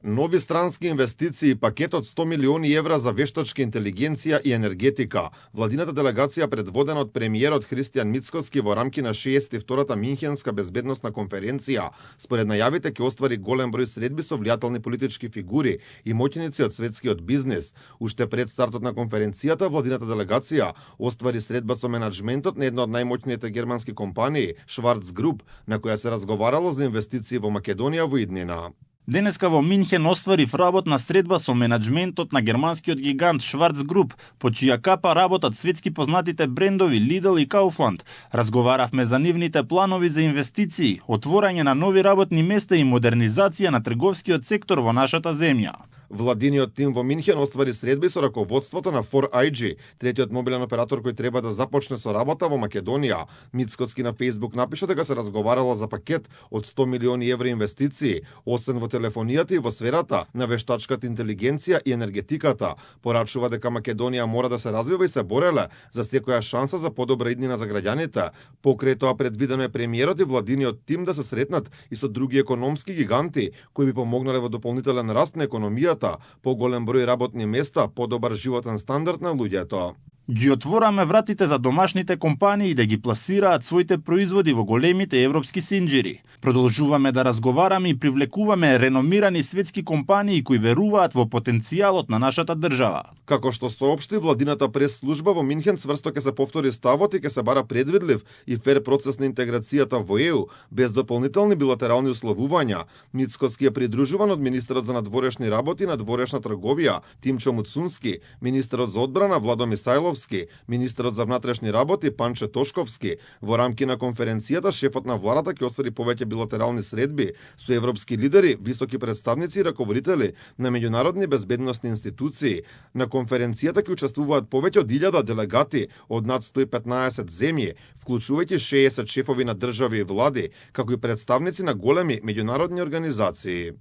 Нови странски инвестиции, пакет од 100 милиони евра за вештачка интелигенција и енергетика. Владината делегација предводена од премиерот Христијан Мицкоски во рамки на 62-та Минхенска безбедносна конференција, според најавите ќе оствари голем број средби со влијателни политички фигури и моќници од светскиот бизнес. Уште пред стартот на конференцијата, владината делегација оствари средба со менаџментот на една од најмоќните германски компании, Schwarz Group, на која се разговарало за инвестиции во Македонија во иднина. Денеска во Минхен оствари вработна средба со менаџментот на германскиот гигант Schwarz Group, по чија капа работат светски познатите брендови Lidl и Kaufland. Разговаравме за нивните планови за инвестиции, отворање на нови работни места и модернизација на трговскиот сектор во нашата земја. Владиниот тим во Минхен оствари средби со раководството на 4IG, третиот мобилен оператор кој треба да започне со работа во Македонија. Мицкоски на Facebook напиша дека се разговарало за пакет од 100 милиони евра инвестиции, освен во телефонијата и во сферата на вештачката интелигенција и енергетиката. Порачува дека Македонија мора да се развива и се бореле за секоја шанса за подобра иднина за граѓаните. Покрај тоа предвидено е премиерот и владиниот тим да се сретнат и со други економски гиганти кои би помогнале во дополнителен раст на економијата, поголем број работни места, подобар животен стандард на луѓето. Ги отвораме вратите за домашните компании да ги пласираат своите производи во големите европски синџири. Продолжуваме да разговараме и привлекуваме реномирани светски компании кои веруваат во потенцијалот на нашата држава. Како што соопшти владината прес-служба во Минхен, цврсто ќе се повтори ставот и ќе се бара предвидлив и фер процес на интеграцијата во ЕУ, без дополнителни билатерални условувања. Мицкоски е придружуван од министерот за надворешни работи и надворешна трговија Тимчо Муцунски, министерот за одбрана Владо Мисајловски, министерот за внатрешни работи Панче Тошковски. Во рамки на конференцијата, шефот на владата ќе оствари повеќе билатерални средби со европски лидери, високи представници и раководители на меѓународни безбедносни институции. На конференцијата ќе учествуваат повеќе од 1000 делегати од над 115 земји, вклучувајќи 60 шефови на држави и влади, како и представници на големи меѓународни организации.